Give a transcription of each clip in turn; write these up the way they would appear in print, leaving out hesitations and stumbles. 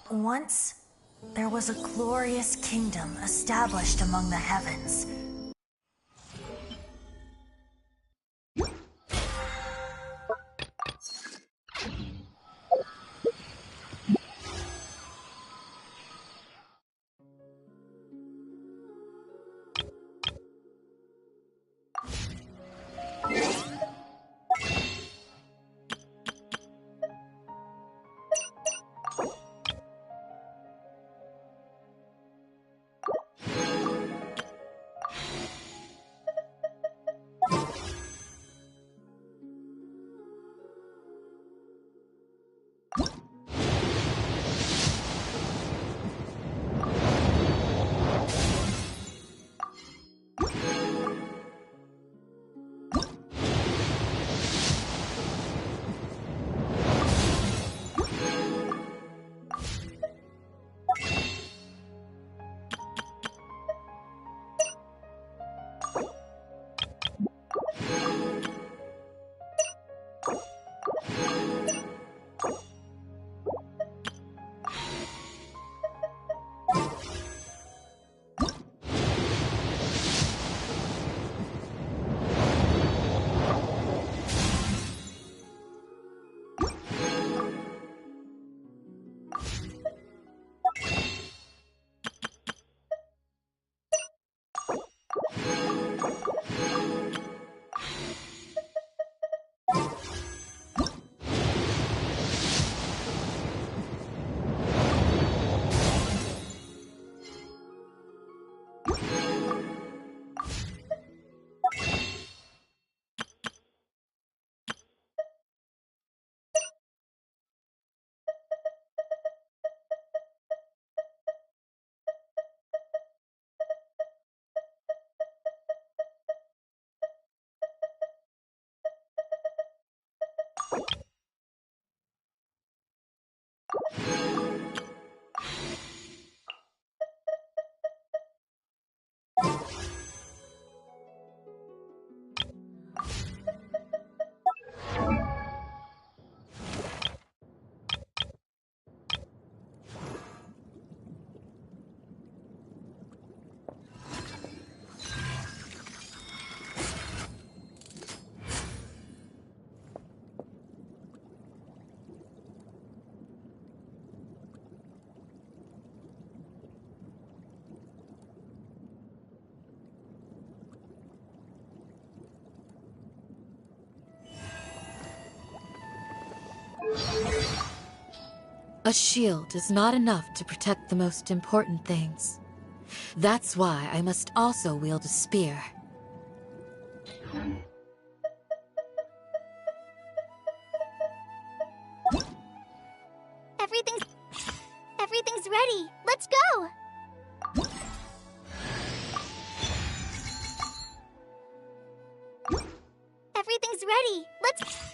Once, there was a glorious kingdom established among the heavens. A shield is not enough to protect the most important things. That's why I must also wield a spear. Everything's ready. Let's go. Everything's ready. Let's...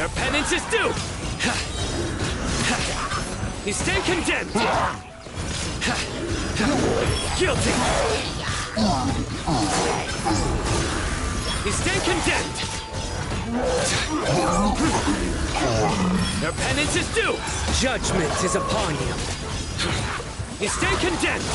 Your penance is due! You stand condemned! Guilty! You stand condemned! Your penance is due! Judgment is upon you! You stand condemned!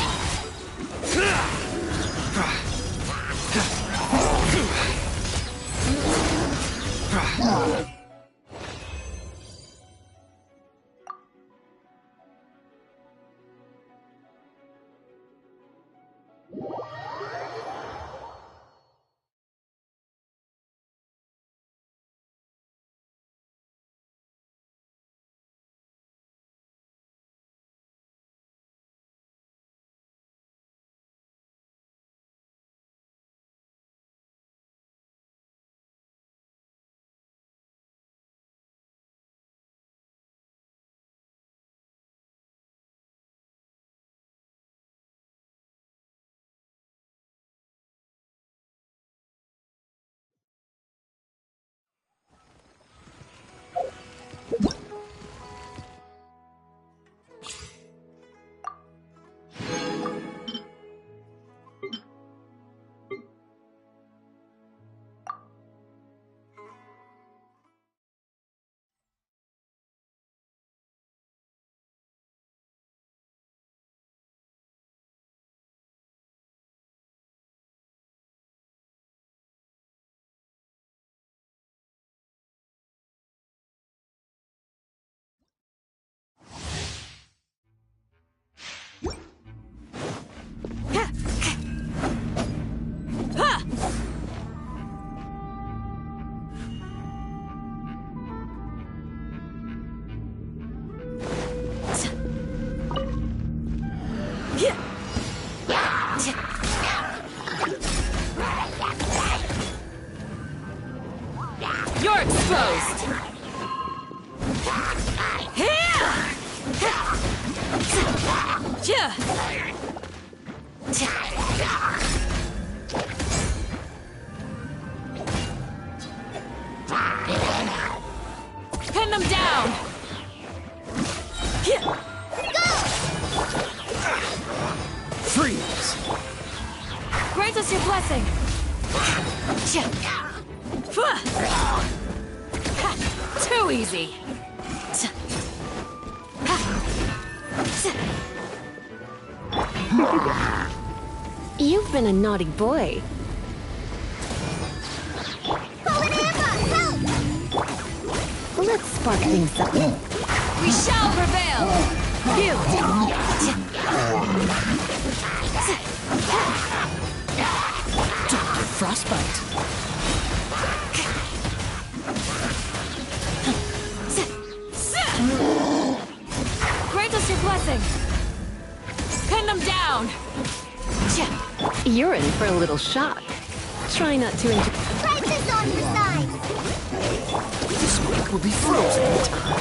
You're exposed! Pin them down! Freeze! Grant us your blessing! Too easy! You've been a naughty boy. Let's spark things up. We shall prevail! Dr. Frostbite! Grant us your blessing! Pin them down! You're in for a little shock. Try not to enjoy. Try this on your side! This mic will be frozen in time.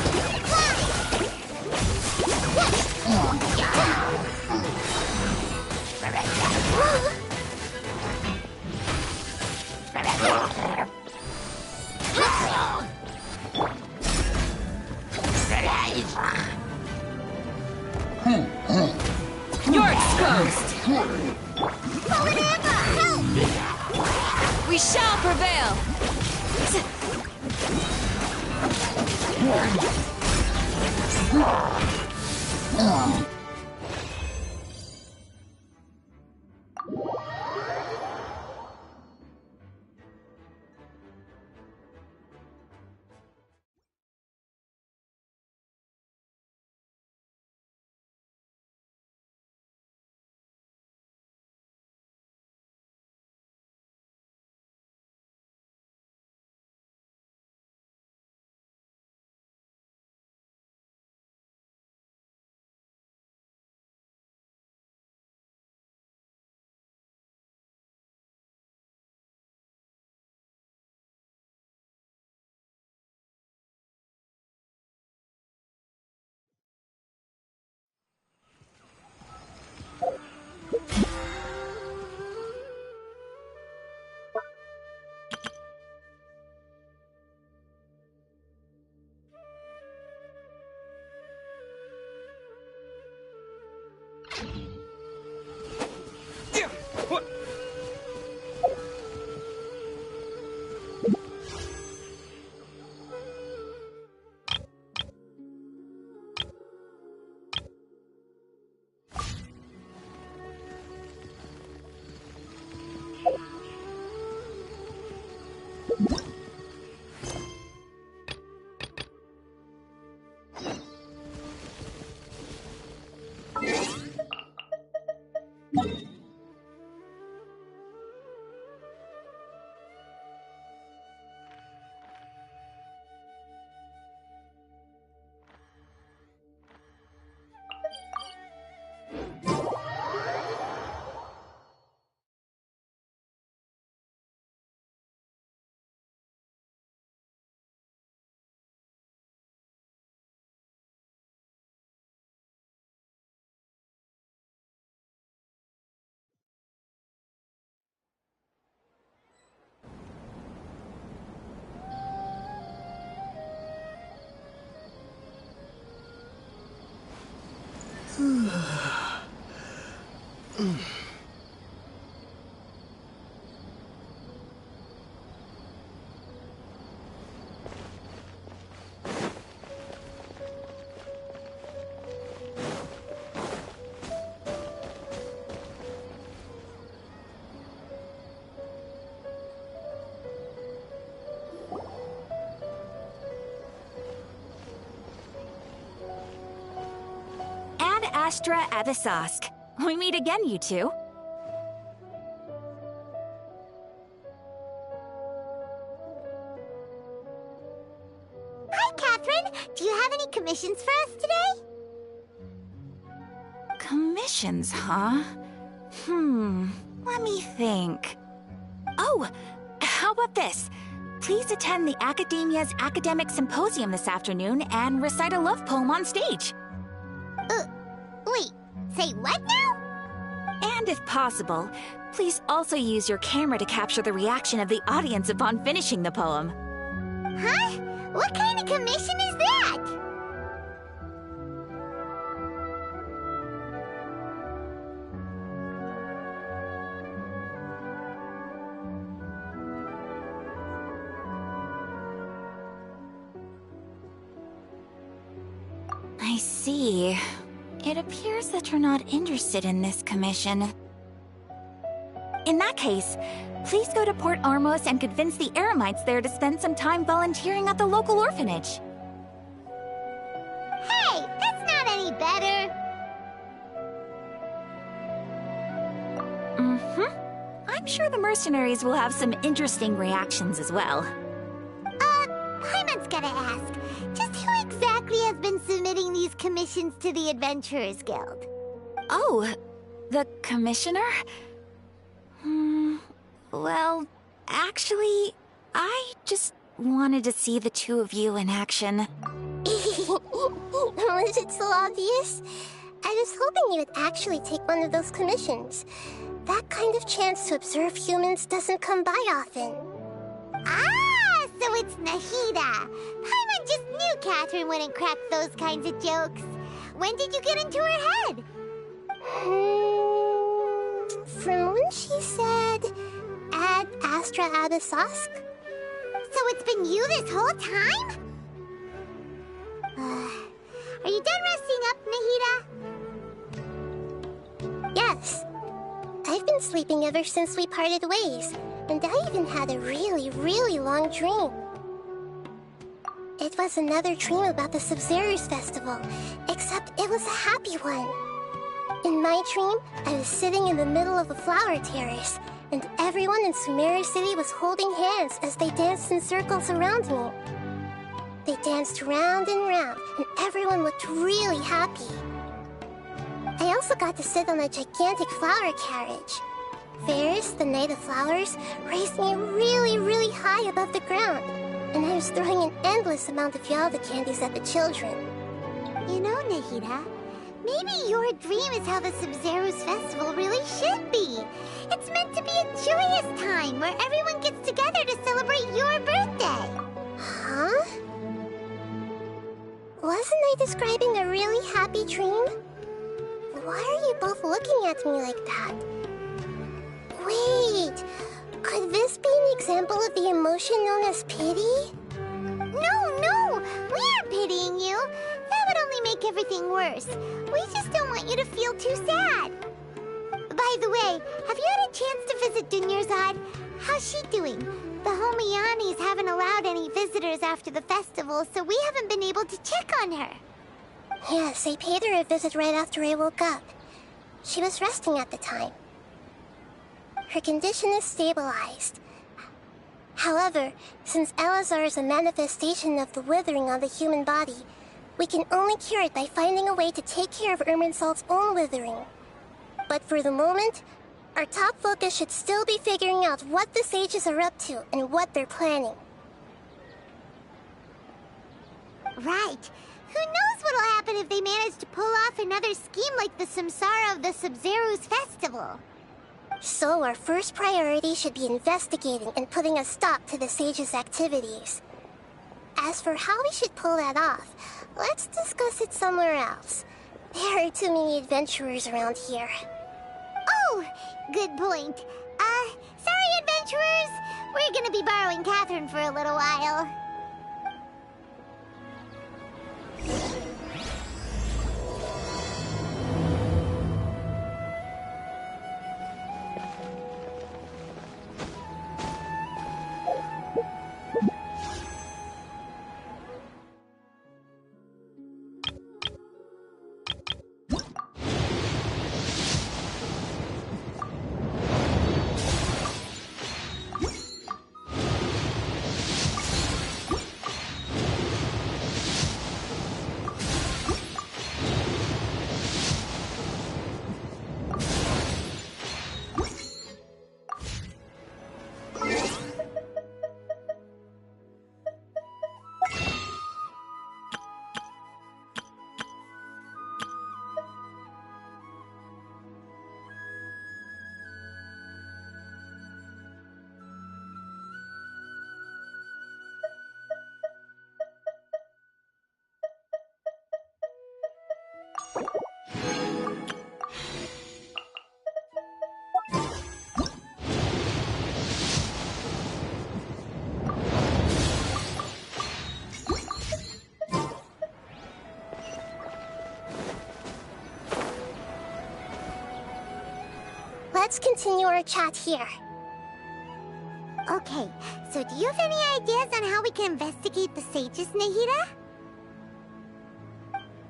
You're exposed! We shall prevail! Ad Astra Abyssosque. We meet again, you two. Hi, Catherine. Do you have any commissions for us today? Commissions, huh? Let me think. Oh, how about this? Please attend the Academia's Academic Symposium this afternoon and recite a love poem on stage. Wait, say what now? And if possible, please also use your camera to capture the reaction of the audience upon finishing the poem. Huh? What kind of commission is that? I see. It appears that you're not interested in this commission. In that case, please go to Port Armos and convince the Eremites there to spend some time volunteering at the local orphanage. Hey, that's not any better. I'm sure the mercenaries will have some interesting reactions as well. Paimon's gotta ask, just who exactly has been submitting these commissions to the Adventurers Guild? Oh, the commissioner? Well, actually, I just wanted to see the two of you in action. Was it so obvious? I was hoping you would actually take one of those commissions. That kind of chance to observe humans doesn't come by often. Ah, so it's Nahida. Paimon just knew Catherine wouldn't crack those kinds of jokes. When did you get into her head? From when she said, Ad Astra Abyssosque? So it's been you this whole time? Are you done resting up, Nahida? Yes. I've been sleeping ever since we parted ways, and I even had a really, really long dream. It was another dream about the Sub-Zero's festival, except it was a happy one. In my dream, I was sitting in the middle of a flower terrace, and everyone in Sumeru City was holding hands as they danced in circles around me. They danced round and round, and everyone looked really happy. I also got to sit on a gigantic flower carriage. Ferris, the Knight of Flowers, raised me really, really high above the ground, and I was throwing an endless amount of Yalda candies at the children. You know, Nahida, maybe your dream is how the Sub-Zero's festival really should be. It's meant to be a joyous time where everyone gets together to celebrate your birthday. Huh? Wasn't I describing a really happy dream? Why are you both looking at me like that? Wait, could this be an example of the emotion known as pity? No, we aren't pitying you. That would only make everything worse. We just don't want you to feel too sad. By the way, have you had a chance to visit Dunyarzad? How's she doing? The Homianis haven't allowed any visitors after the festival, so we haven't been able to check on her. Yes, I paid her a visit right after I woke up. She was resting at the time. Her condition is stabilized. However, since Elazar is a manifestation of the withering on the human body, we can only cure it by finding a way to take care of Irminsul's own withering. But for the moment, our top focus should still be figuring out what the sages are up to and what they're planning. Right. Who knows what'll happen if they manage to pull off another scheme like the Samsara of the Sub-Zero's festival? So our first priority should be investigating and putting a stop to the sages' activities. As for how we should pull that off, let's discuss it somewhere else. There are too many adventurers around here. Oh, good point. Sorry, adventurers. We're gonna be borrowing Catherine for a little while. Let's continue our chat here. Okay, so do you have any ideas on how we can investigate the sages, Nahida?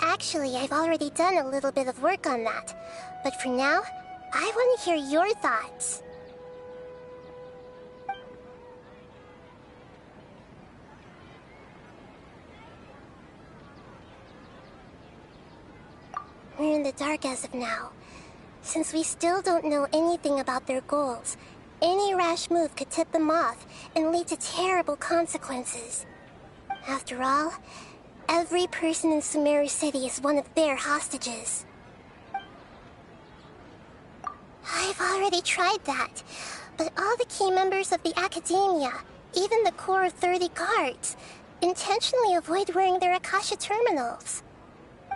Actually, I've already done a little bit of work on that. But for now, I want to hear your thoughts. We're in the dark as of now. Since we still don't know anything about their goals, any rash move could tip them off and lead to terrible consequences. After all, every person in Sumeru City is one of their hostages. I've already tried that, but all the key members of the Academia, even the core of 30 guards, intentionally avoid wearing their Akasha terminals.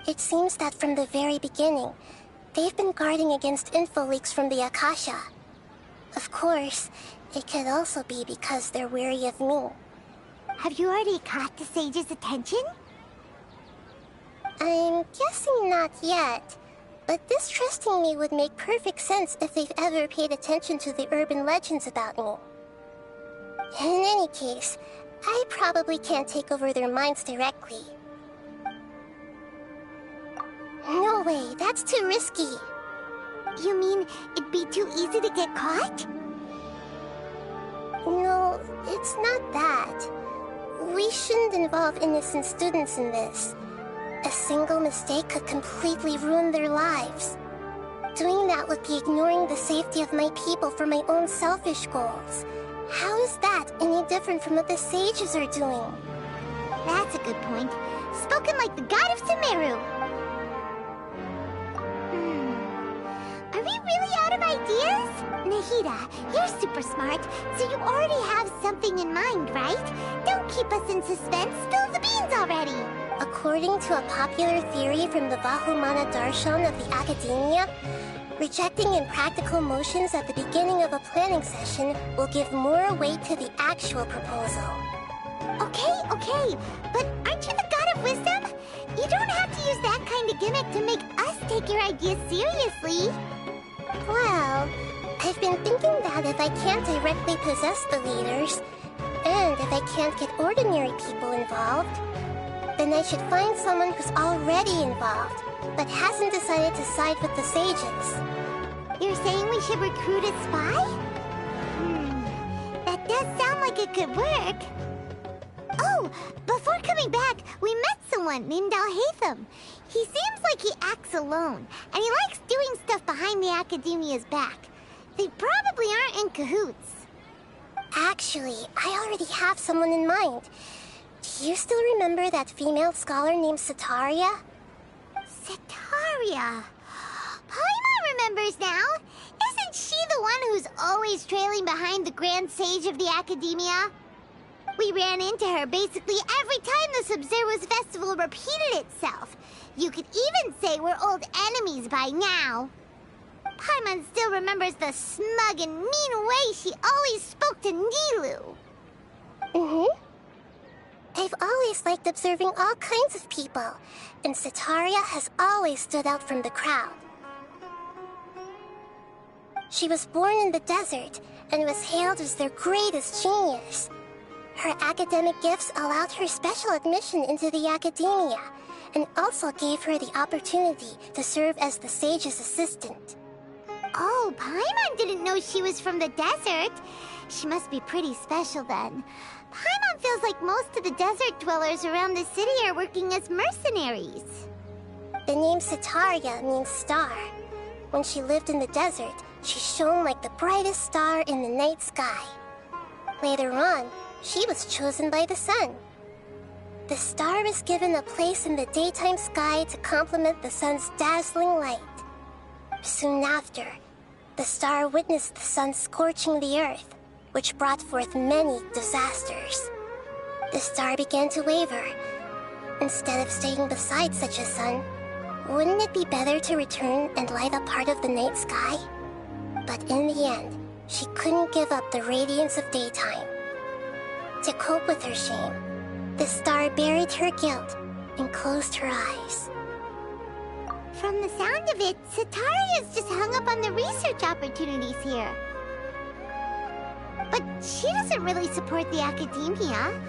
It seems that from the very beginning, they've been guarding against info leaks from the Akasha. Of course, it could also be because they're wary of me. Have you already caught the sage's attention? I'm guessing not yet, but distrusting me would make perfect sense if they've ever paid attention to the urban legends about me. In any case, I probably can't take over their minds directly. No way, that's too risky. You mean it'd be too easy to get caught? No, it's not that. We shouldn't involve innocent students in this. A single mistake could completely ruin their lives. Doing that would be ignoring the safety of my people for my own selfish goals. How is that any different from what the sages are doing? That's a good point. Spoken like the god of Sumeru. Are we really out of ideas? Nahida, you're super smart, so you already have something in mind, right? Don't keep us in suspense. Spill the beans already. According to a popular theory from the Vahumana Darshan of the Academia, rejecting impractical motions at the beginning of a planning session will give more weight to the actual proposal. Okay, but aren't you the god of wisdom? You don't have to use that kind of gimmick to make us take your ideas seriously. Well, I've been thinking that if I can't directly possess the leaders, and if I can't get ordinary people involved, then I should find someone who's already involved, but hasn't decided to side with the sages. You're saying we should recruit a spy? That does sound like it could work. Oh, before coming back, we met someone named Alhaitham. He seems like he acts alone, and he likes doing stuff behind the Academia's back. They probably aren't in cahoots. Actually, I already have someone in mind. Do you still remember that female scholar named Setaria? Setaria. Paimon remembers now. Isn't she the one who's always trailing behind the Grand Sage of the Academia? We ran into her basically every time the Sub-Zero's festival repeated itself. You could even say we're we're old enemies by now. Paimon still remembers the smug and mean way she always spoke to Nilou. I've always liked observing all kinds of people, and Setaria has always stood out from the crowd. She was born in the desert and was hailed as their greatest genius. Her academic gifts allowed her special admission into the academia, and also gave her the opportunity to serve as the sage's assistant. Oh, Paimon didn't know she was from the desert. She must be pretty special then. Paimon feels like most of the desert dwellers around the city are working as mercenaries. The name Setaria means star. When she lived in the desert, she shone like the brightest star in the night sky. Later on, she was chosen by the sun. The star was given a place in the daytime sky to complement the sun's dazzling light. Soon after, the star witnessed the sun scorching the earth, which brought forth many disasters. The star began to waver. Instead of staying beside such a sun, wouldn't it be better to return and light up part of the night sky? But in the end, she couldn't give up the radiance of daytime. To cope with her shame, the star buried her guilt and closed her eyes. From the sound of it, Setaria's just hung up on the research opportunities here. But she doesn't really support the academia.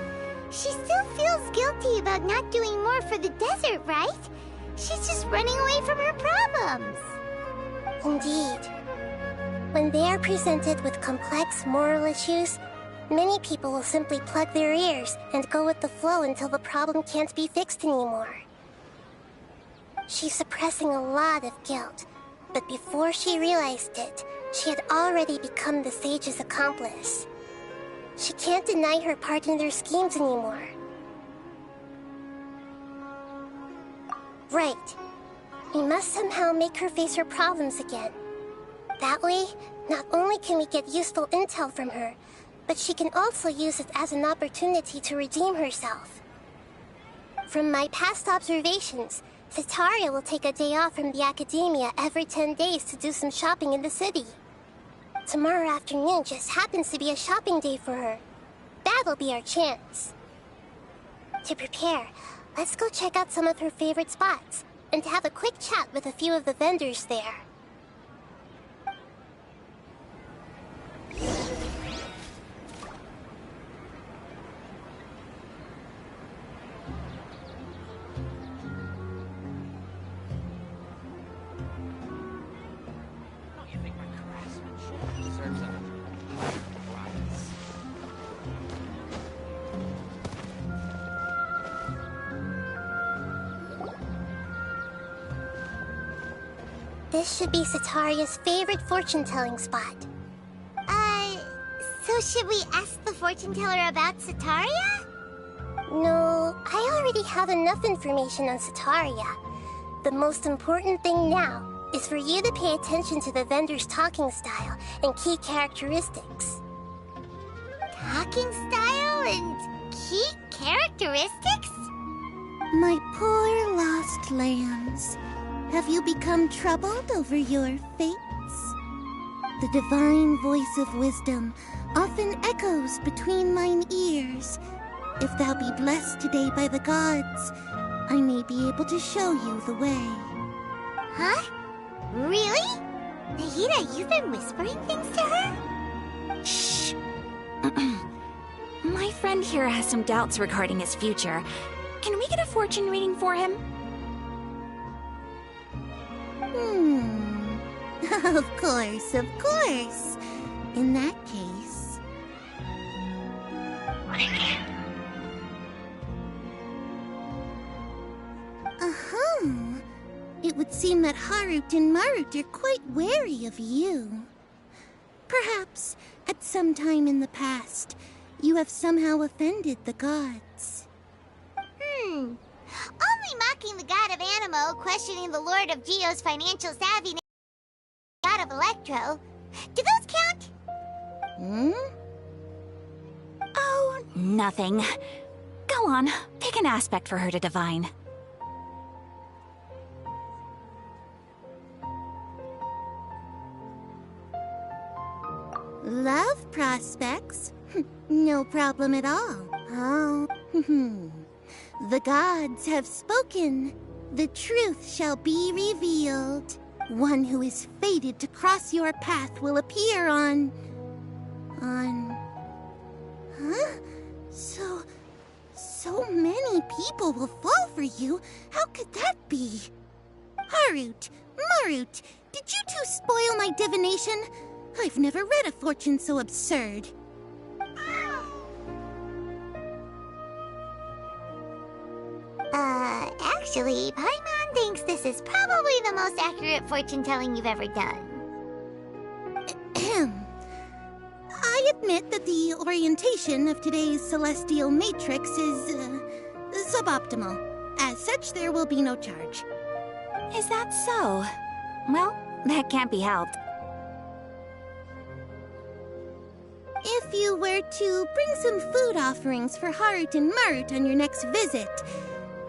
She still feels guilty about not doing more for the desert, right? She's just running away from her problems. Indeed. When they are presented with complex moral issues, many people will simply plug their ears and go with the flow until the problem can't be fixed anymore. She's suppressing a lot of guilt, but before she realized it, she had already become the sage's accomplice. She can't deny her part in their schemes anymore. Right. We must somehow make her face her problems again. That way, not only can we get useful intel from her, but she can also use it as an opportunity to redeem herself. From my past observations, Setaria will take a day off from the academia every 10 days to do some shopping in the city. Tomorrow afternoon just happens to be a shopping day for her. That'll be our chance. To prepare, let's go check out some of her favorite spots, and have a quick chat with a few of the vendors there. This should be Setaria's favorite fortune-telling spot. So should we ask the fortune teller about Setaria? No, I already have enough information on Setaria. The most important thing now is for you to pay attention to the vendor's talking style and key characteristics. Talking style and key characteristics? My poor lost lambs, have you become troubled over your fates? The divine voice of wisdom often echoes between mine ears. If thou be blessed today by the gods, I may be able to show you the way. Huh? Really? Nahida, you've been whispering things to her? Shh. My friend here has some doubts regarding his future. Can we get a fortune reading for him? Of course, of course. In that case... It would seem that Harut and Marut are quite wary of you. Perhaps, at some time in the past, you have somehow offended the gods. Only mocking the god of Animo, questioning the lord of Geo's financial savviness, god of Electro. Do those count? Oh, nothing. Go on, pick an aspect for her to divine. Love prospects? No problem at all. Oh, the gods have spoken. The truth shall be revealed. One who is fated to cross your path will appear on... Huh? So many people will fall for you. How could that be? Harut, Marut, did you two spoil my divination? I've never read a fortune so absurd. Actually, Paimon thinks this is probably the most accurate fortune-telling you've ever done. I admit that the orientation of today's celestial matrix is suboptimal. As such, there will be no charge. Is that so? Well, that can't be helped. If you were to bring some food offerings for Harut and Marut on your next visit,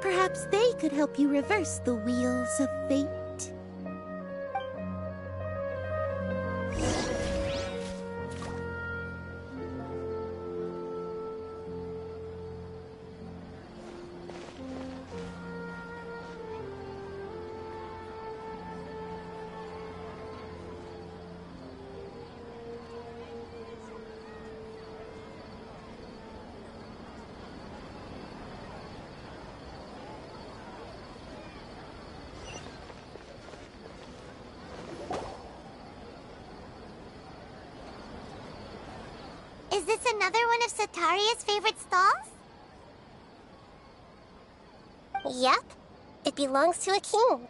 perhaps they could help you reverse the wheels of fate. Is this another one of Sataria's favorite stalls? Yep. It belongs to a king.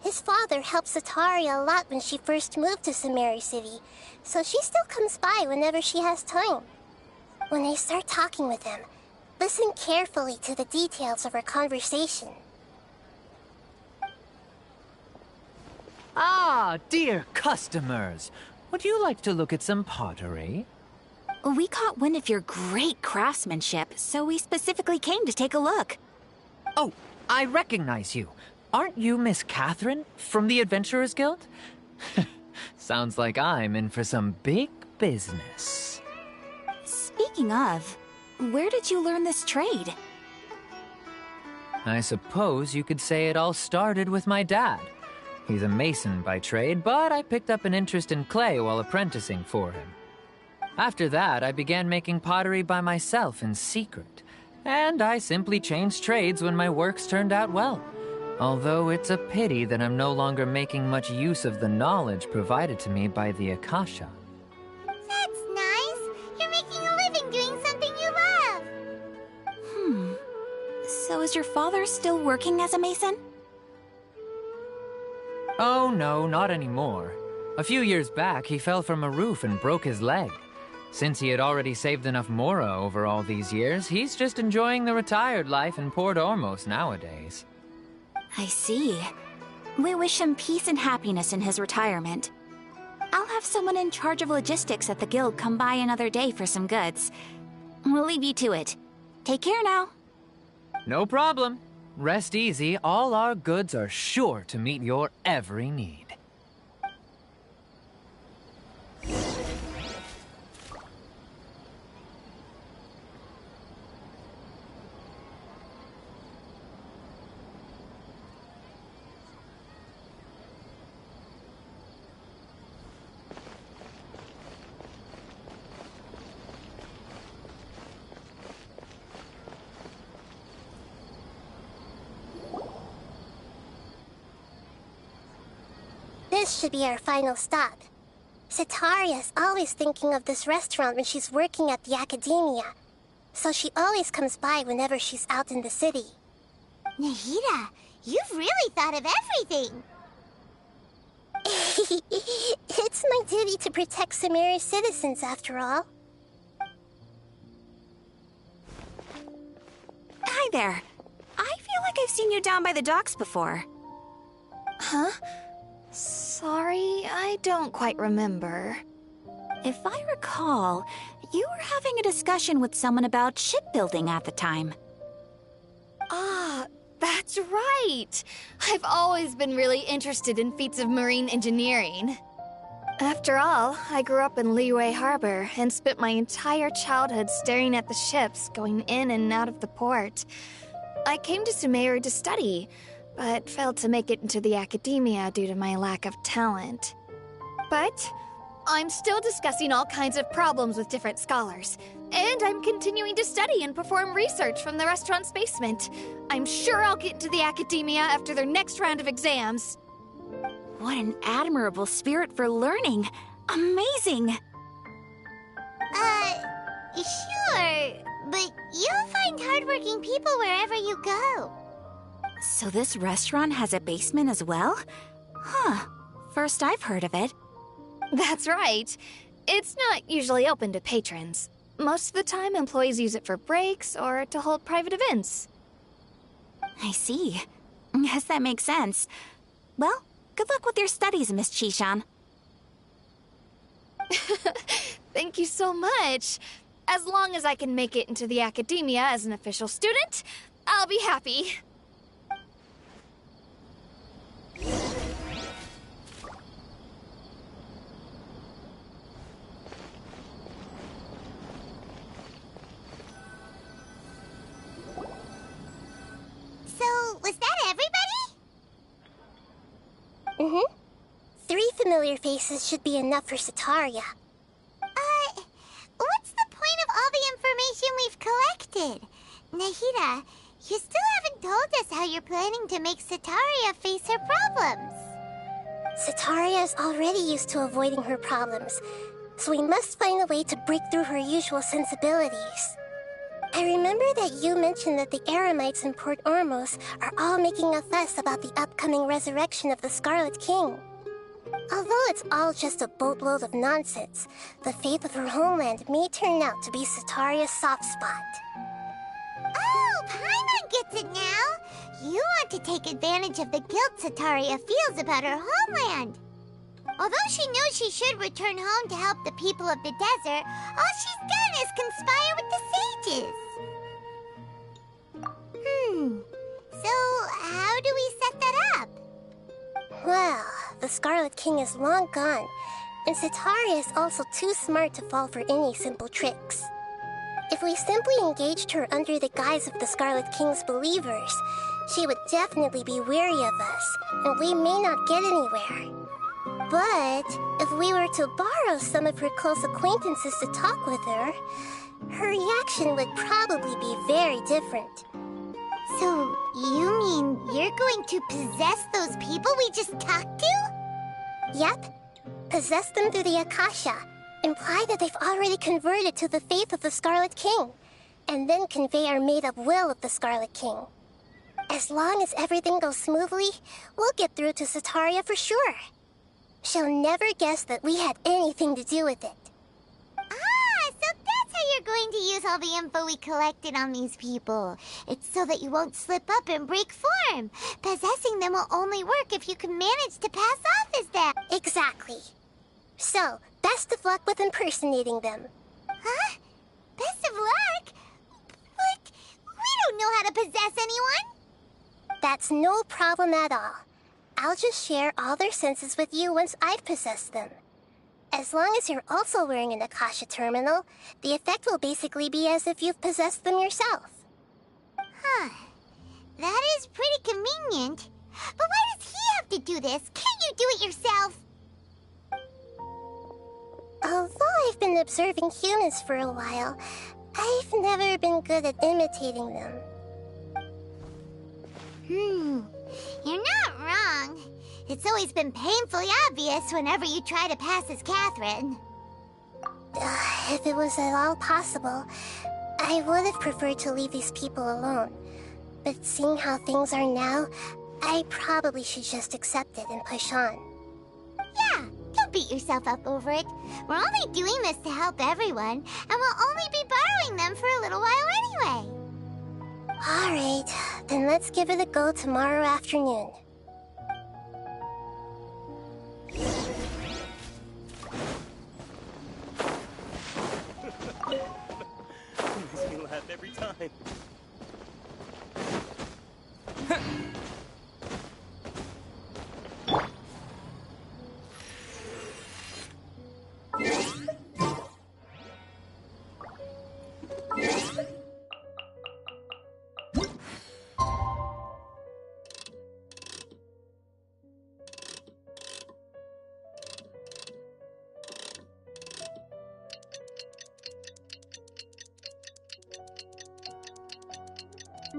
His father helped Sataria a lot when she first moved to Samari City, so she still comes by whenever she has time. When I start talking with him, listen carefully to the details of our conversation. Ah, dear customers. Would you like to look at some pottery? We caught wind of your great craftsmanship, so we specifically came to take a look. Oh, I recognize you. Aren't you Miss Catherine from the Adventurers Guild? Sounds like I'm in for some big business. Speaking of, where did you learn this trade? I suppose you could say it all started with my dad. He's a mason by trade, but I picked up an interest in clay while apprenticing for him. After that, I began making pottery by myself in secret, and I simply changed trades when my works turned out well. Although it's a pity that I'm no longer making much use of the knowledge provided to me by the Akasha. That's nice. You're making a living doing something you love. So is your father still working as a mason? Oh no, not anymore. A few years back, he fell from a roof and broke his leg. Since he had already saved enough Mora over all these years, he's just enjoying the retired life in Port Ormos nowadays. I see. We wish him peace and happiness in his retirement. I'll have someone in charge of logistics at the guild come by another day for some goods. We'll leave you to it. Take care now. No problem. Rest easy, all our goods are sure to meet your every need. This should be our final stop. Sataria's always thinking of this restaurant when she's working at the academia, so she always comes by whenever she's out in the city. Nahida, you've really thought of everything. It's my duty to protect Samari's citizens, after all. Hi there. I feel like I've seen you down by the docks before. Huh? Sorry, I don't quite remember. If I recall, you were having a discussion with someone about shipbuilding at the time. Ah, that's right! I've always been really interested in feats of marine engineering. After all, I grew up in Liyue Harbor and spent my entire childhood staring at the ships going in and out of the port. I came to Sumeru to study, but failed to make it into the academia due to my lack of talent. But I'm still discussing all kinds of problems with different scholars, and I'm continuing to study and perform research from the restaurant's basement. I'm sure I'll get into the academia after their next round of exams. What an admirable spirit for learning. Amazing! Sure, but you'll find hardworking people wherever you go. So this restaurant has a basement as well? Huh. First I've heard of it. That's right. It's not usually open to patrons. Most of the time, employees use it for breaks or to hold private events. I see. Guess that makes sense. Well, good luck with your studies, Miss Chishan. Thank you so much. As long as I can make it into the academia as an official student, I'll be happy. So, was that everybody? Mm-hmm. 3 familiar faces should be enough for Sataria. What's the point of all the information we've collected? Nahida, you still haven't told us how you're planning to make Sataria face her problems. Sataria is already used to avoiding her problems, so we must find a way to break through her usual sensibilities. I remember that you mentioned that the Eremites in Port Ormos are all making a fuss about the upcoming resurrection of the Scarlet King. Although it's all just a boatload of nonsense, the fate of her homeland may turn out to be Sataria's soft spot. Oh, Paimon gets it now! You want to take advantage of the guilt Sataria feels about her homeland. Although she knows she should return home to help the people of the desert, all she's done is conspire with the sages. So how do we set that up? Well, the Scarlet King is long gone, and Sataria is also too smart to fall for any simple tricks. If we simply engaged her under the guise of the Scarlet King's believers, she would definitely be weary of us, and we may not get anywhere. But if we were to borrow some of her close acquaintances to talk with her, her reaction would probably be very different. So, you mean you're going to possess those people we just talked to? Yep. Possess them through the Akasha. Imply that they've already converted to the faith of the Scarlet King, and then convey our made-up will of the Scarlet King. As long as everything goes smoothly, we'll get through to Sataria for sure. She'll never guess that we had anything to do with it. So that's how you're going to use all the info we collected on these people. It's so that you won't slip up and break form. Possessing them will only work if you can manage to pass off as them. Exactly. So, best of luck with impersonating them. Huh? Best of luck? But we don't know how to possess anyone. That's no problem at all. I'll just share all their senses with you once I've possessed them. As long as you're also wearing an Akasha terminal, the effect will basically be as if you've possessed them yourself. Huh. That is pretty convenient. But why does he have to do this? Can't you do it yourself? Although I've been observing humans for a while, I've never been good at imitating them. You're not wrong. It's always been painfully obvious whenever you try to pass as Catherine. If it was at all possible, I would have preferred to leave these people alone. But seeing how things are now, I probably should just accept it and push on. Yeah, don't beat yourself up over it. We're only doing this to help everyone, and we'll only be borrowing them for a little while anyway. Alright, then let's give it a go tomorrow afternoon. Makes me laugh every time. Ha!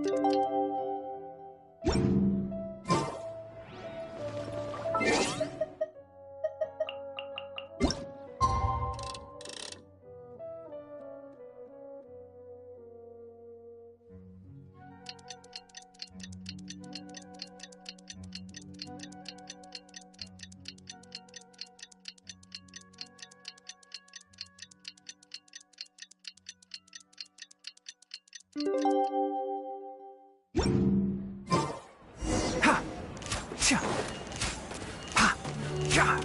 Cha! Ha! Cha!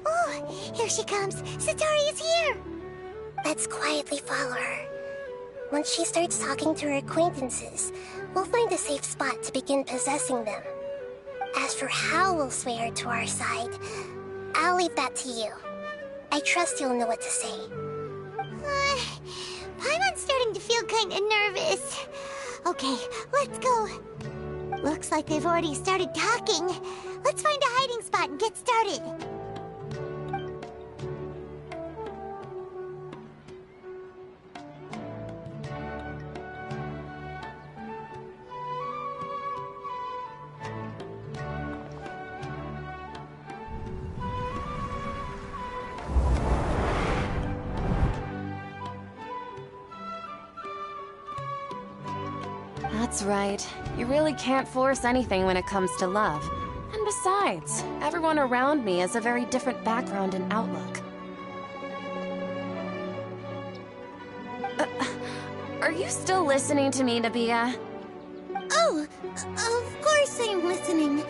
Oh, here she comes. Satori is here. Let's quietly follow her. Once she starts talking to her acquaintances, we'll find a safe spot to begin possessing them. As for how we'll sway her to our side, I'll leave that to you. I trust you'll know what to say. Paimon's starting to feel kinda nervous. Okay, let's go. Looks like they've already started talking. Let's find a hiding spot and get started. That's right. You really can't force anything when it comes to love. And besides, everyone around me has a very different background and outlook. Are you still listening to me, Nabia? Oh, of course I'm listening.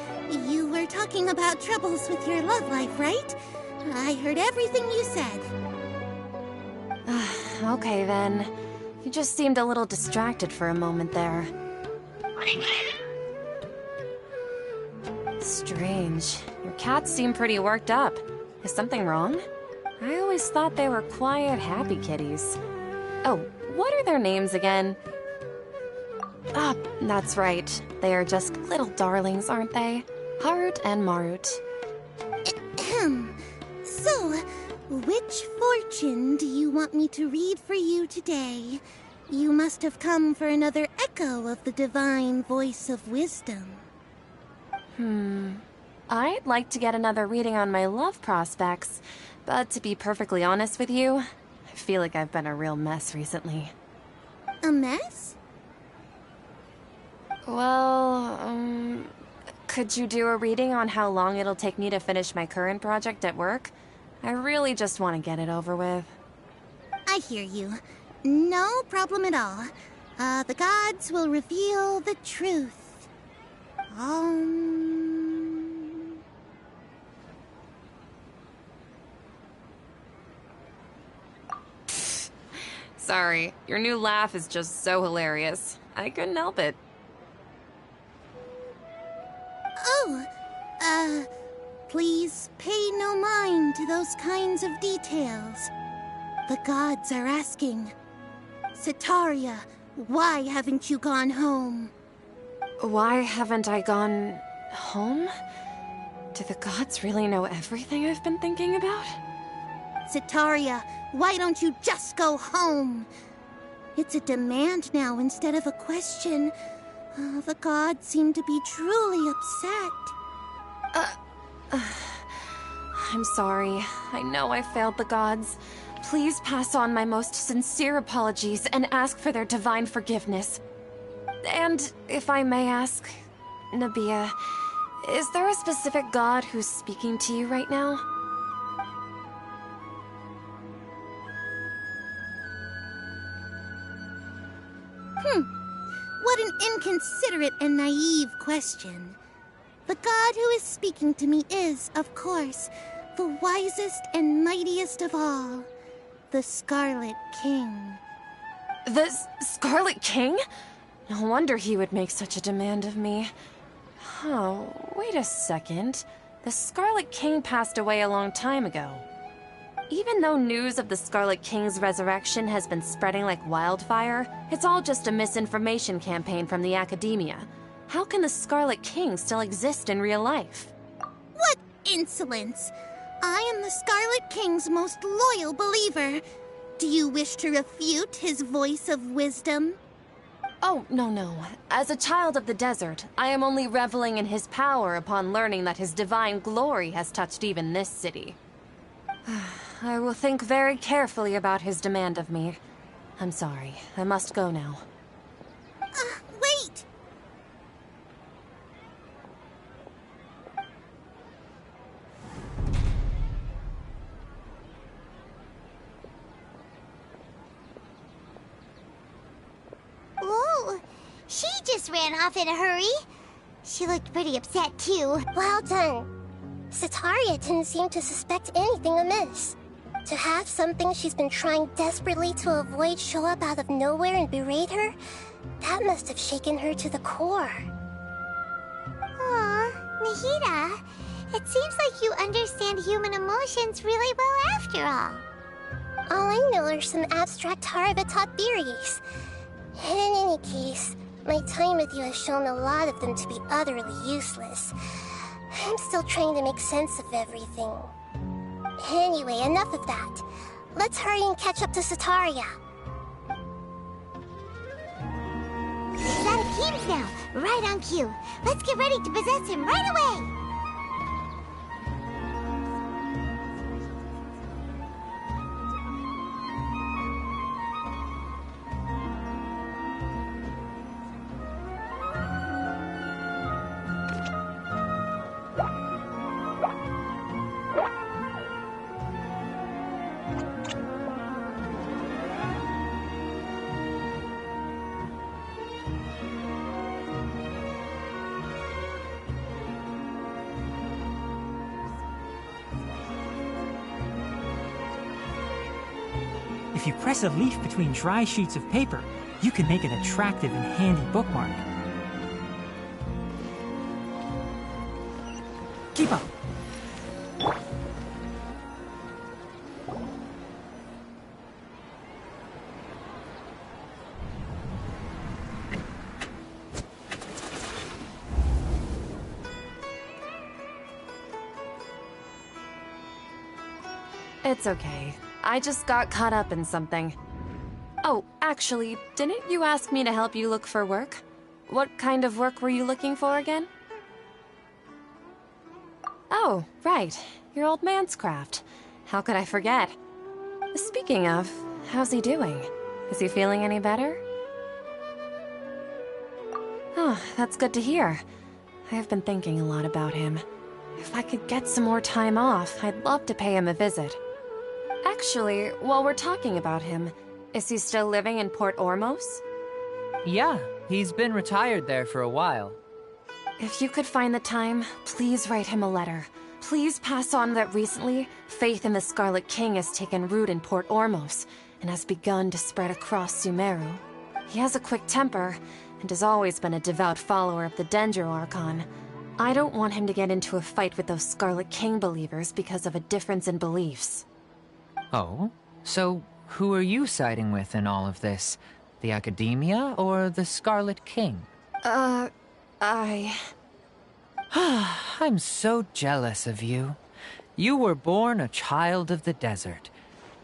You were talking about troubles with your love life, right? I heard everything you said. Okay then. You just seemed a little distracted for a moment there. Strange. Your cats seem pretty worked up. Is something wrong? I always thought they were quiet, happy kitties. Oh, what are their names again? Ah, that's right. They are just little darlings, aren't they? Harut and Marut. Ahem. So, which fortune do you want me to read for you today? You must have come for another echo of the divine voice of wisdom. I'd like to get another reading on my love prospects, but to be perfectly honest with you, I feel like I've been a real mess recently. A mess? Well, could you do a reading on how long it'll take me to finish my current project at work? I really just want to get it over with. I hear you. No problem at all. The gods will reveal the truth. Sorry, your new laugh is just so hilarious. I couldn't help it. Oh, please pay no mind to those kinds of details. The gods are asking, Setaria, why haven't you gone home? Why haven't I gone home? Do the gods really know everything I've been thinking about? Setaria, why don't you just go home? It's a demand now instead of a question. The gods seem to be truly upset. I'm sorry. I know I failed the gods. Please pass on my most sincere apologies and ask for their divine forgiveness. And if I may ask, Nabia, is there a specific god who's speaking to you right now? What an inconsiderate and naive question. The god who is speaking to me is, of course, the wisest and mightiest of all, the Scarlet King. The Scarlet King? No wonder he would make such a demand of me. Oh, wait a second. The Scarlet King passed away a long time ago. Even though news of the Scarlet King's resurrection has been spreading like wildfire, it's all just a misinformation campaign from the academia. How can the Scarlet King still exist in real life? What insolence. I am the Scarlet King's most loyal believer. Do you wish to refute his voice of wisdom? Oh, no. As a child of the desert, I am only reveling in his power upon learning that his divine glory has touched even this city. I will think very carefully about his demand of me. I'm sorry. I must go now. Wait! Whoa! She just ran off in a hurry. She looked pretty upset, too. Well done. Sataria didn't seem to suspect anything amiss. To have something she's been trying desperately to avoid show up out of nowhere and berate her, that must have shaken her to the core. Aw, Nahida, it seems like you understand human emotions really well after all. All I know are some abstract Harvard-taught theories. In any case, my time with you has shown a lot of them to be utterly useless. I'm still trying to make sense of everything. Anyway, enough of that. Let's hurry and catch up to Sataria. He's out of Keem's now, right on cue. Let's get ready to possess him right away! If you press a leaf between dry sheets of paper, you can make an attractive and handy bookmark. Keep up. It's okay. I just got caught up in something. Oh, actually, didn't you ask me to help you look for work? What kind of work were you looking for again? Oh, right. Your old man's craft. How could I forget? Speaking of, how's he doing? Is he feeling any better? Oh, that's good to hear. I have been thinking a lot about him. If I could get some more time off, I'd love to pay him a visit. Actually, while we're talking about him, is he still living in Port Ormos? Yeah, he's been retired there for a while. If you could find the time, please write him a letter. Please pass on that recently, faith in the Scarlet King has taken root in Port Ormos and has begun to spread across Sumeru. He has a quick temper and has always been a devout follower of the Dendro Archon. I don't want him to get into a fight with those Scarlet King believers because of a difference in beliefs. Oh? So, who are you siding with in all of this? The Academia or the Scarlet King? I'm so jealous of you. You were born a child of the desert.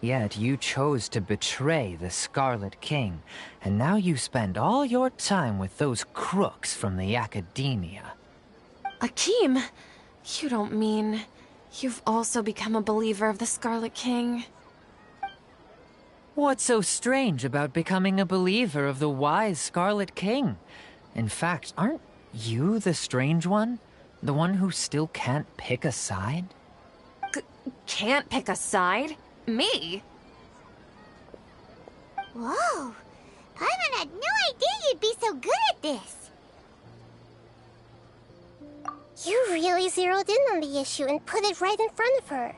Yet you chose to betray the Scarlet King, and now you spend all your time with those crooks from the Academia. Akeem, you don't mean you've also become a believer of the Scarlet King? What's so strange about becoming a believer of the wise Scarlet King? In fact, aren't you the strange one? The one who still can't pick a side? Can't pick a side? Me? Whoa! Paimon had no idea you'd be so good at this! You really zeroed in on the issue and put it right in front of her.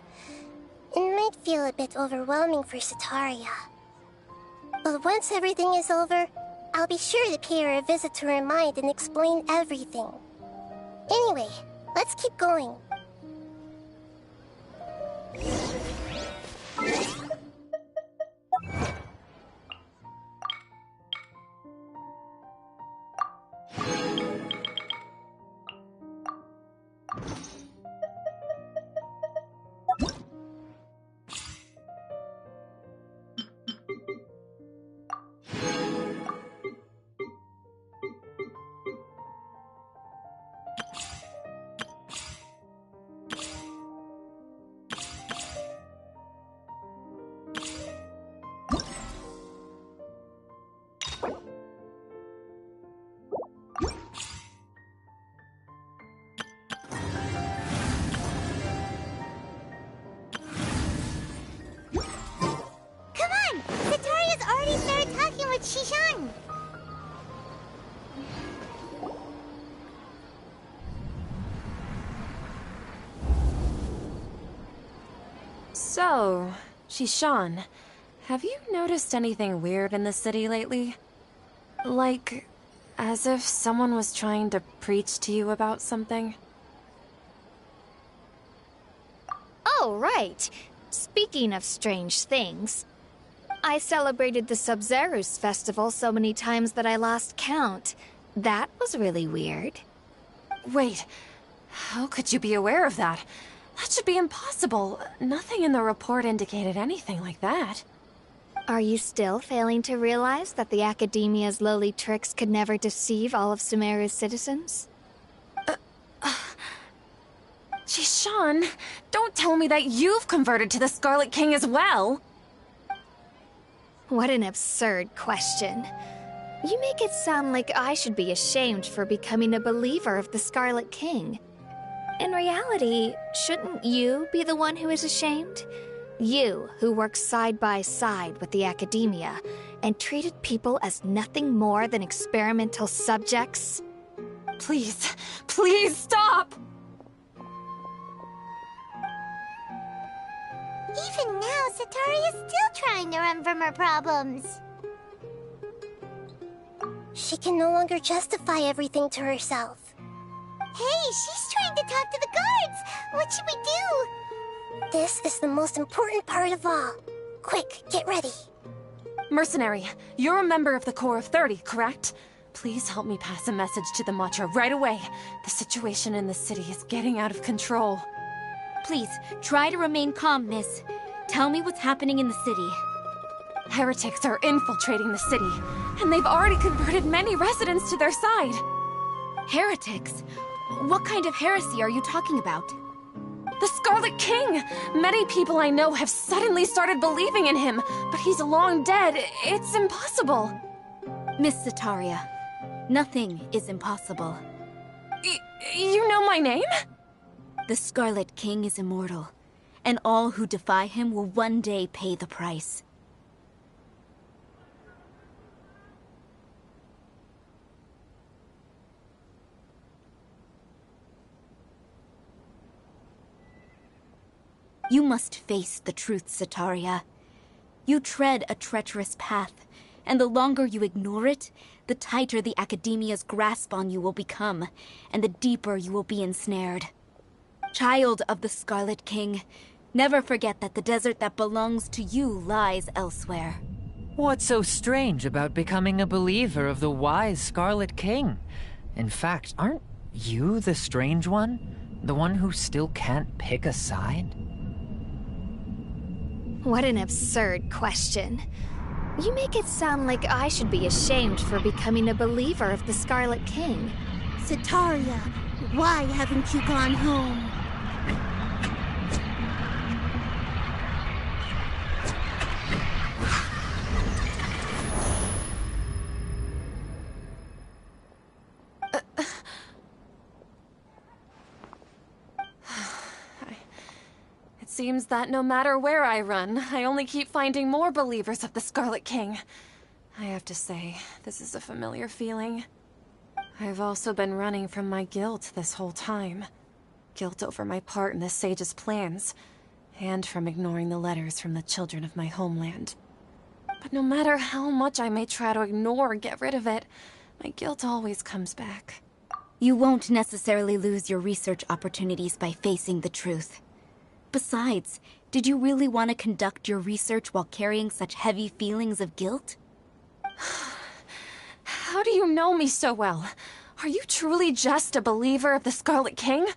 It might feel a bit overwhelming for Sataria. But once everything is over, I'll be sure to pay her a visit to her mind and explain everything. Anyway, let's keep going. So, Shishan, have you noticed anything weird in the city lately? Like, as if someone was trying to preach to you about something? Oh, right. Speaking of strange things, I celebrated the Sub-Zerus festival so many times that I lost count. That was really weird. Wait, how could you be aware of that? That should be impossible. Nothing in the report indicated anything like that. Are you still failing to realize that the Academia's lowly tricks could never deceive all of Sumeru's citizens? Shishan, don't tell me that you've converted to the Scarlet King as well! What an absurd question. You make it sound like I should be ashamed for becoming a believer of the Scarlet King. In reality, shouldn't you be the one who is ashamed? You, who works side by side with the Academia, and treated people as nothing more than experimental subjects? Please, please stop! Even now, Satari is still trying to run from her problems. She can no longer justify everything to herself. Hey, she's trying to talk to the guards! What should we do? This is the most important part of all. Quick, get ready. Mercenary, you're a member of the Corps of 30, correct? Please help me pass a message to the Matra right away. The situation in the city is getting out of control. Please, try to remain calm, miss. Tell me what's happening in the city. Heretics are infiltrating the city, and they've already converted many residents to their side. Heretics? What kind of heresy are you talking about? The Scarlet King! Many people I know have suddenly started believing in him, but he's long dead. It's impossible. Miss Sataria, nothing is impossible. You know my name? The Scarlet King is immortal, and all who defy him will one day pay the price. You must face the truth, Sataria. You tread a treacherous path, and the longer you ignore it, the tighter the Academia's grasp on you will become, and the deeper you will be ensnared. Child of the Scarlet King, never forget that the desert that belongs to you lies elsewhere. What's so strange about becoming a believer of the wise Scarlet King? In fact, aren't you the strange one? The one who still can't pick a side? What an absurd question. You make it sound like I should be ashamed for becoming a believer of the Scarlet King. Sataria, why haven't you gone home? It seems that no matter where I run, I only keep finding more believers of the Scarlet King. I have to say, this is a familiar feeling. I've also been running from my guilt this whole time. Guilt over my part in the Sage's plans, and from ignoring the letters from the children of my homeland. But no matter how much I may try to ignore or get rid of it, my guilt always comes back. You won't necessarily lose your research opportunities by facing the truth. Besides, did you really want to conduct your research while carrying such heavy feelings of guilt? How do you know me so well? Are you truly just a believer of the Scarlet King?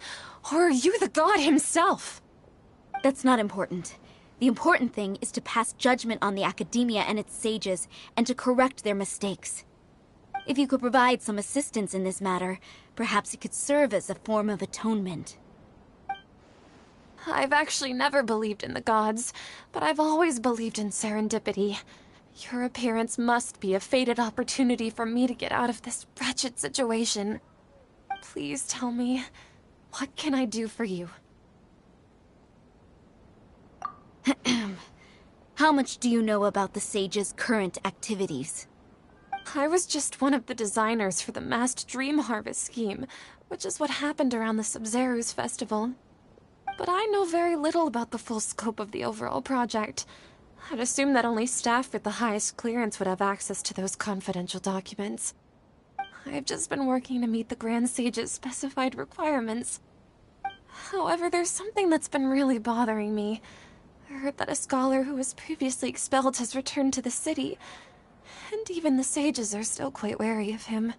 Or are you the god himself? That's not important. The important thing is to pass judgment on the Academia and its sages, and to correct their mistakes. If you could provide some assistance in this matter, perhaps it could serve as a form of atonement. I've actually never believed in the gods, but I've always believed in serendipity. Your appearance must be a fated opportunity for me to get out of this wretched situation. Please tell me, what can I do for you? How much do you know about the Sage's current activities? I was just one of the designers for the massed dream harvest scheme, which is what happened around the Sub-Zerus festival. but I know very little about the full scope of the overall project. I'd assume that only staff with the highest clearance would have access to those confidential documents. I've just been working to meet the Grand Sage's specified requirements. However, there's something that's been really bothering me. I heard that a scholar who was previously expelled has returned to the city, and even the sages are still quite wary of him.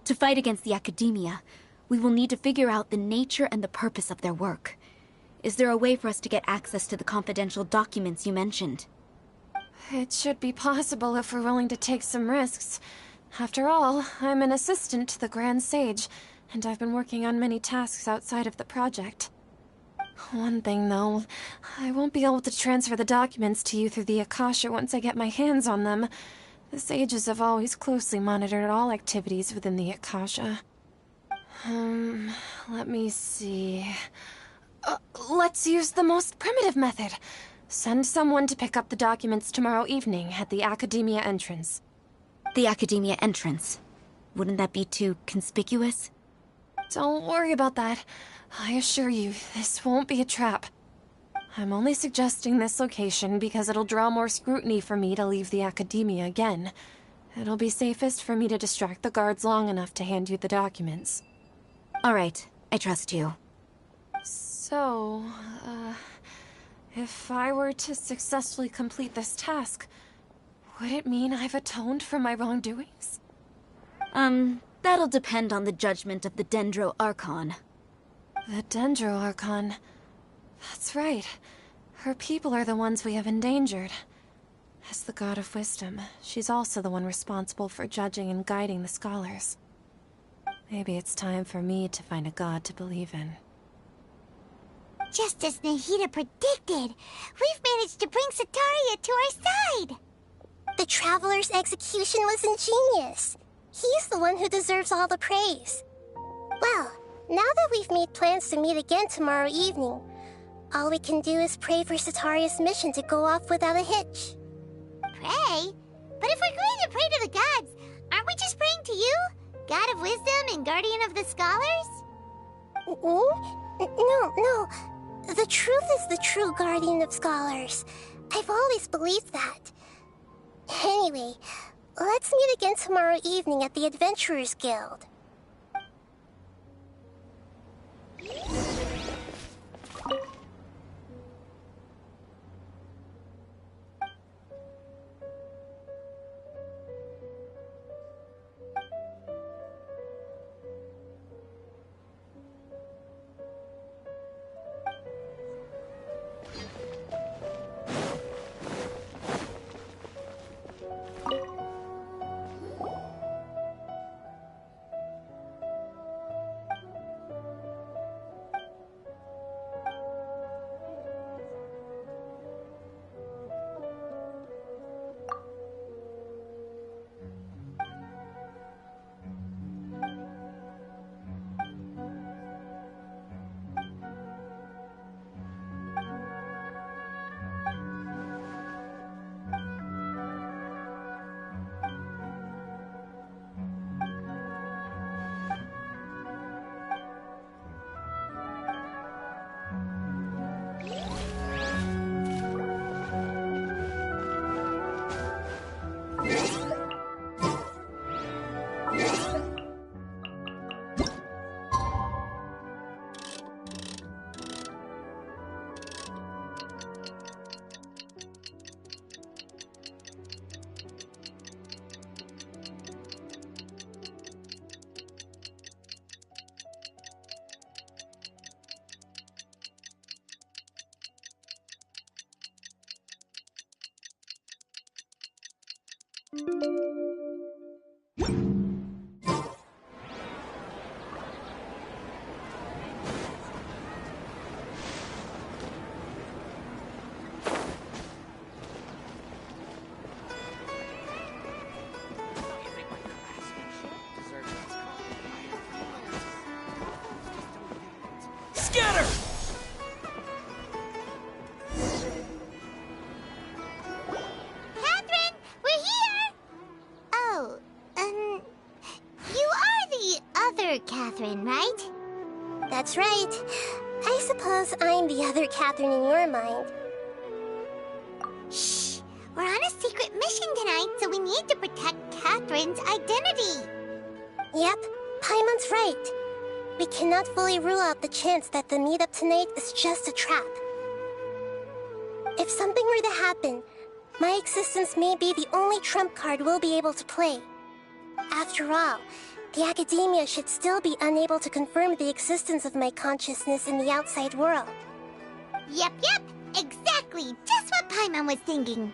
To fight against the academia, we will need to figure out the nature and the purpose of their work. Is there a way for us to get access to the confidential documents you mentioned? It should be possible if we're willing to take some risks. After all, I'm an assistant to the Grand Sage, and I've been working on many tasks outside of the project. One thing, though, I won't be able to transfer the documents to you through the Akasha once I get my hands on them. The sages have always closely monitored all activities within the Akasha. Let me see... let's use the most primitive method. Send someone to pick up the documents tomorrow evening at the Academia entrance. The Academia entrance? Wouldn't that be too conspicuous? Don't worry about that. I assure you, this won't be a trap. I'm only suggesting this location because it'll draw more scrutiny for me to leave the Academia again. It'll be safest for me to distract the guards long enough to hand you the documents. All right, I trust you. So, if I were to successfully complete this task, would it mean I've atoned for my wrongdoings? That'll depend on the judgment of the Dendro Archon. The Dendro Archon. That's right. Her people are the ones we have endangered. As the God of Wisdom, she's also the one responsible for judging and guiding the scholars. Maybe it's time for me to find a god to believe in. Just as Nahida predicted, we've managed to bring Sataria to our side! The Traveler's execution was ingenious. He's the one who deserves all the praise. Well, now that we've made plans to meet again tomorrow evening, all we can do is pray for Sataria's mission to go off without a hitch. Pray? But if we're going to pray to the gods, aren't we just praying to you? God of Wisdom and Guardian of the Scholars? No. The truth is the true Guardian of Scholars. I've always believed that. Anyway, let's meet again tomorrow evening at the Adventurers Guild. Scatter! Catherine, we're here! Oh, you are the other Catherine, right? That's right. I suppose I'm the other Catherine in your mind. Shh! We're on a secret mission tonight, so we need to protect Catherine's identity. Yep, Paimon's right. We cannot fully rule out the chance that the meetup tonight is just a trap. If something were to happen, my existence may be the only trump card we'll be able to play. After all, the Academia should still be unable to confirm the existence of my consciousness in the outside world. Yep, exactly. Just what Paimon was thinking.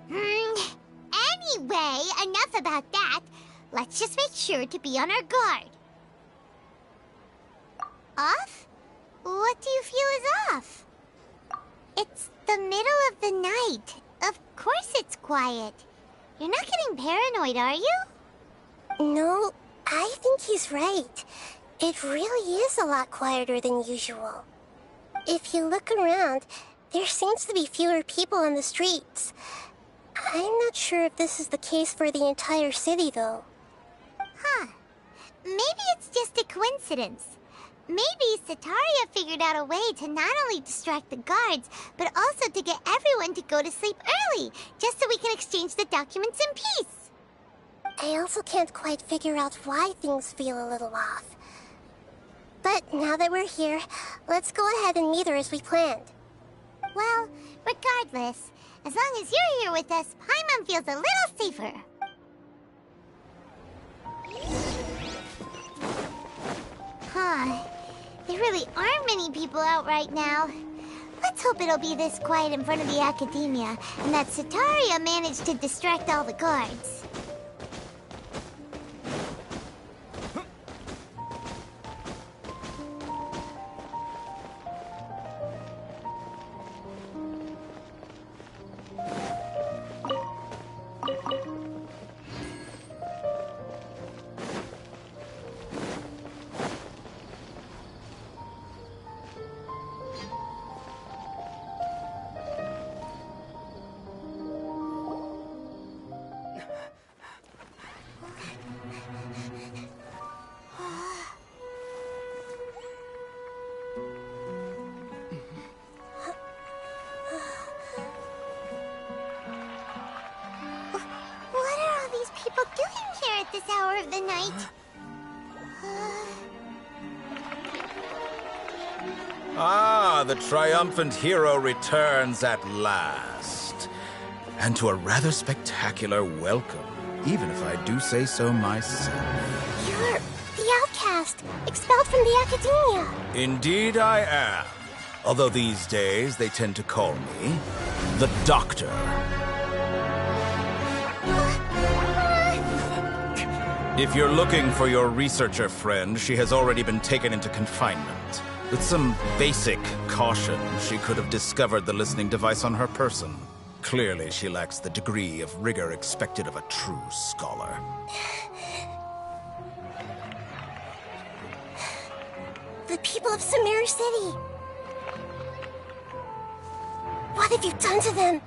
Anyway, enough about that. Let's just make sure to be on our guard. Off? What do you feel is off? It's the middle of the night. Of course it's quiet. You're not getting paranoid, are you? No, I think he's right. It really is a lot quieter than usual. If you look around, there seems to be fewer people on the streets. I'm not sure if this is the case for the entire city, though. Huh. Maybe it's just a coincidence. Maybe Setaria figured out a way to not only distract the guards, but also to get everyone to go to sleep early, just so we can exchange the documents in peace. I also can't quite figure out why things feel a little off. But now that we're here, let's go ahead and meet her as we planned. Well, regardless, as long as you're here with us, Paimon feels a little safer. Huh. There really aren't many people out right now. Let's hope it'll be this quiet in front of the Academia, and that Setaria managed to distract all the guards. This hour of the night. Ah, the triumphant hero returns at last. And to a rather spectacular welcome, even if I do say so myself. You're the outcast, expelled from the Academia. Indeed I am. Although these days they tend to call me the Doctor. If you're looking for your researcher friend, she has already been taken into confinement. With some basic caution, she could have discovered the listening device on her person. Clearly, she lacks the degree of rigor expected of a true scholar. The people of Sumeru City. What have you done to them?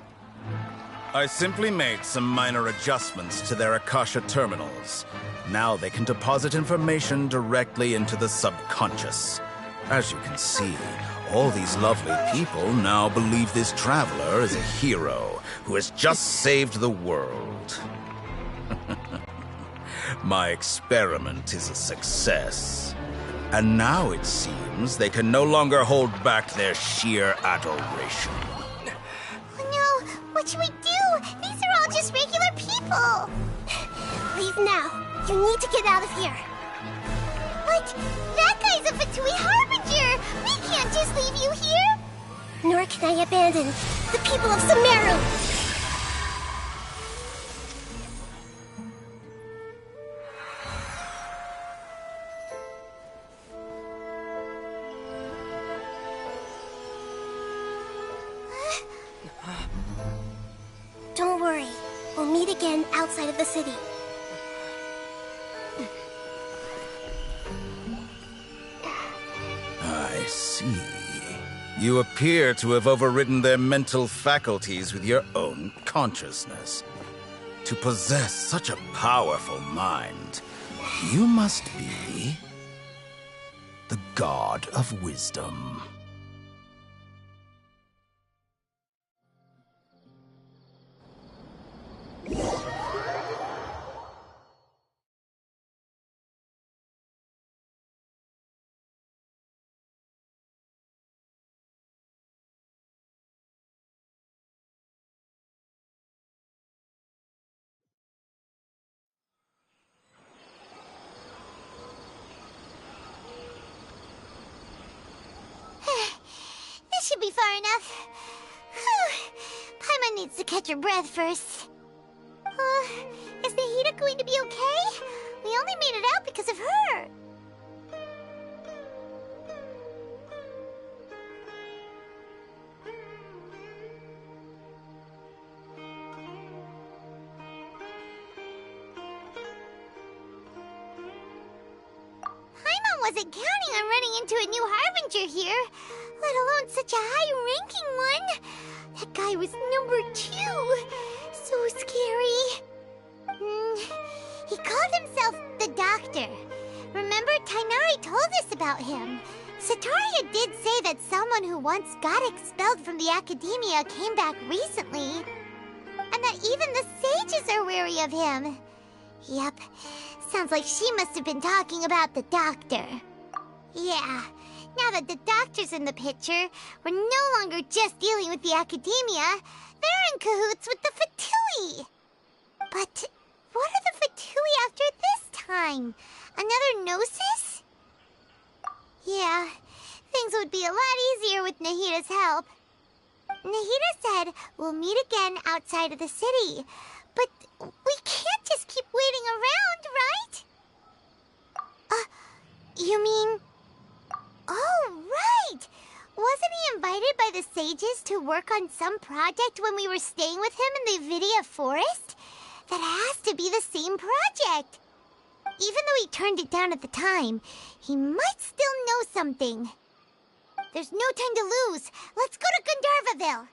I simply made some minor adjustments to their Akasha terminals. Now they can deposit information directly into the subconscious. As you can see, all these lovely people now believe this traveler is a hero who has just saved the world. My experiment is a success. And now it seems they can no longer hold back their sheer adoration. Oh no! What should we do? These are all just regular people! Leave now. You need to get out of here. What? That guy's a Fatui Harbinger! We can't just leave you here! Nor can I abandon the people of Sumeru! Don't worry. We'll meet again outside of the city. I see. You appear to have overridden their mental faculties with your own consciousness. To possess such a powerful mind, You must be the god of wisdom. This should be far enough. Whew. Paimon needs to catch her breath first. Is Nahida going to be okay? We only made it out because of her. Paimon wasn't counting on running into a new Harbinger here, let alone such a high-ranking one. That guy was number 2. So scary. He called himself the Doctor. Remember, Tainari told us about him. Sataria did say that someone who once got expelled from the Academia came back recently. And that even the sages are wary of him. Yep, sounds like she must have been talking about the Doctor. Yeah, now that the Doctor's in the picture, we're no longer just dealing with the Academia. They're in cahoots with the Fatui. But what are the Fatui after this time? Another Gnosis? Yeah, things would be a lot easier with Nahida's help. Nahida said we'll meet again outside of the city. But we can't just keep waiting around, right? You mean... Oh, right! Wasn't he invited by the sages to work on some project when we were staying with him in the Vidia Forest? That has to be the same project. Even though he turned it down at the time, he might still know something. There's no time to lose. Let's go to Gandharvaville.